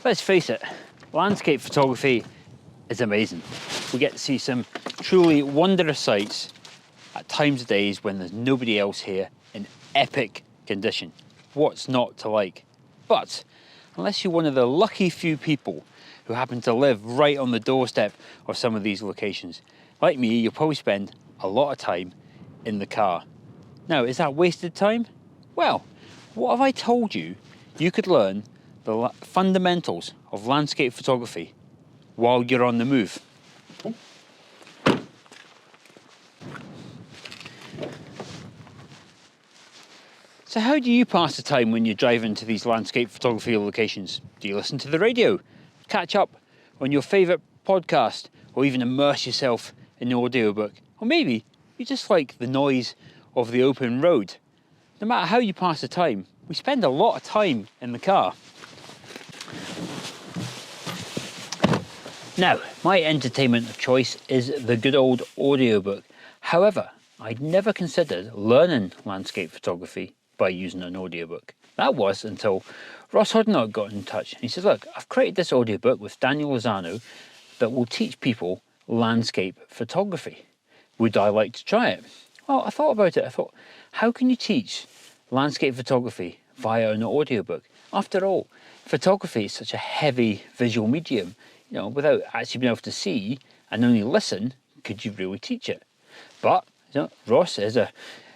Let's face it, landscape photography is amazing. We get to see some truly wondrous sights at times of days when there's nobody else here in epic condition. What's not to like? But unless you're one of the lucky few people who happen to live right on the doorstep of some of these locations, like me, you'll probably spend a lot of time in the car. Now, is that wasted time? Well, what have I told you? You could learn the fundamentals of landscape photography while you're on the move. So how do you pass the time when you're driving to these landscape photography locations? Do you listen to the radio, catch up on your favourite podcast, or even immerse yourself in the audiobook? Or maybe you just like the noise of the open road. No matter how you pass the time, we spend a lot of time in the car. Now, my entertainment of choice is the good old audiobook. However, I'd never considered learning landscape photography by using an audiobook. That was until Ross Hoddinott got in touch. He said, look, I've created this audiobook with Daniel Lezano that will teach people landscape photography. Would I like to try it? Well, I thought about it. I thought, how can you teach landscape photography via an audiobook? After all, photography is such a heavy visual medium. You know, without actually being able to see and only listen, could you really teach it? But you know, Ross is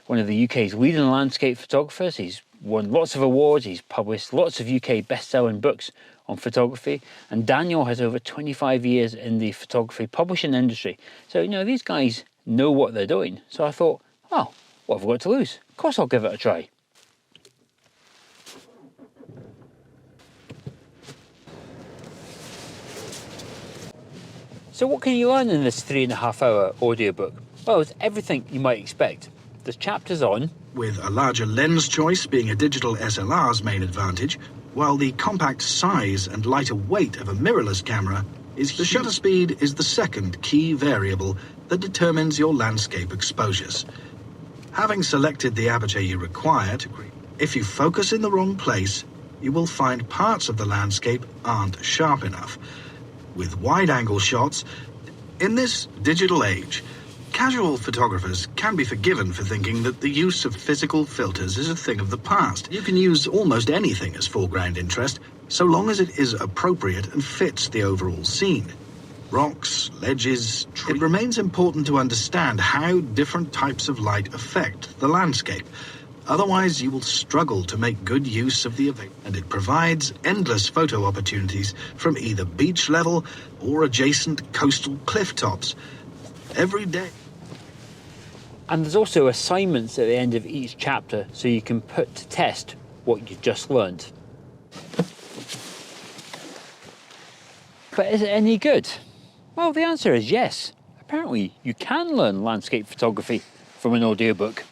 one of the UK's leading landscape photographers. He's won lots of awards. He's published lots of UK best-selling books on photography. And Daniel has over 25 years in the photography publishing industry. So, you know, these guys know what they're doing. So I thought, oh, what have I got to lose? Of course I'll give it a try. So what can you learn in this 3.5-hour audiobook? Well, it's everything you might expect. There's chapters on, with a larger lens choice being a digital SLR's main advantage, while the compact size and lighter weight of a mirrorless camera is the shutter speed is the second key variable that determines your landscape exposures. Having selected the aperture you require to create, if you focus in the wrong place, you will find parts of the landscape aren't sharp enough. With wide-angle shots, in this digital age, casual photographers can be forgiven for thinking that the use of physical filters is a thing of the past. You can use almost anything as foreground interest, so long as it is appropriate and fits the overall scene. Rocks, ledges, trees. It remains important to understand how different types of light affect the landscape. Otherwise, you will struggle to make good use of the event, and it provides endless photo opportunities from either beach level or adjacent coastal cliff tops every day. And there's also assignments at the end of each chapter so you can put to test what you just learned. But is it any good? Well, the answer is yes. Apparently, you can learn landscape photography from an audiobook.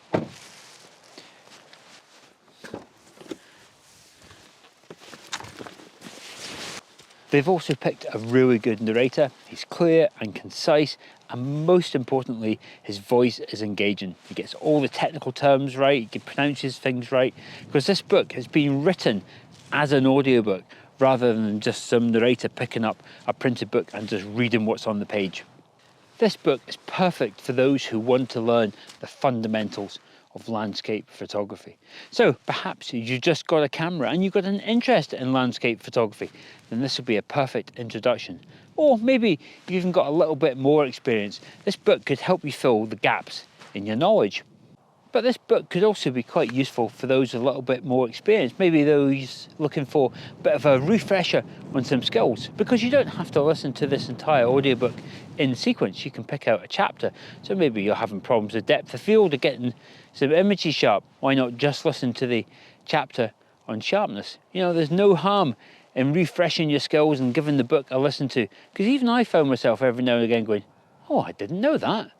They've also picked a really good narrator. He's clear and concise, and most importantly, his voice is engaging. He gets all the technical terms right, he pronounces things right, because this book has been written as an audiobook rather than just some narrator picking up a printed book and just reading what's on the page. This book is perfect for those who want to learn the fundamentals of landscape photography. So perhaps you've just got a camera and you've got an interest in landscape photography, then this will be a perfect introduction. Or maybe you've even got a little bit more experience. This book could help you fill the gaps in your knowledge. But this book could also be quite useful for those with a little bit more experience, maybe those looking for a bit of a refresher on some skills, because you don't have to listen to this entire audiobook in sequence. You can pick out a chapter. So maybe you're having problems with depth of field or getting some images sharp. Why not just listen to the chapter on sharpness? You know, there's no harm in refreshing your skills and giving the book a listen to, because even I found myself every now and again going, oh, I didn't know that.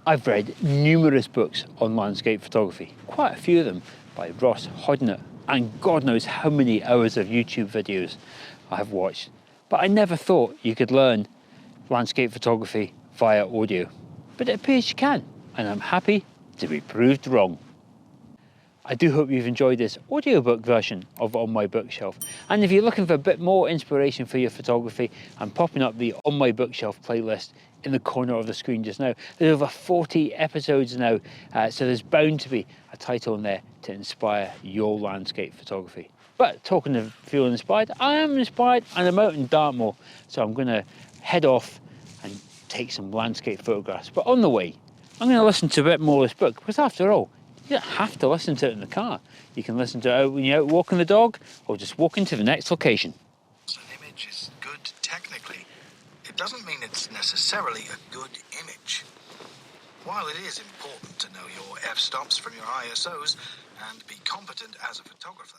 I've read numerous books on landscape photography, quite a few of them by Ross Hoddinott, and God knows how many hours of YouTube videos I have watched. But I never thought you could learn landscape photography via audio. But it appears you can, and I'm happy to be proved wrong. I do hope you've enjoyed this audiobook version of On My Bookshelf. And if you're looking for a bit more inspiration for your photography, I'm popping up the On My Bookshelf playlist in the corner of the screen just now. There's over 40 episodes now, so there's bound to be a title in there to inspire your landscape photography. But talking of feeling inspired, I am inspired and I'm out in Dartmoor, so I'm going to head off and take some landscape photographs. But on the way, I'm going to listen to a bit more of this book, because after all, you don't have to listen to it in the car. You can listen to it when you're out walking the dog, or just walking to the next location. An image is good technically. It doesn't mean it's necessarily a good image. While it is important to know your f-stops from your ISOs and be competent as a photographer,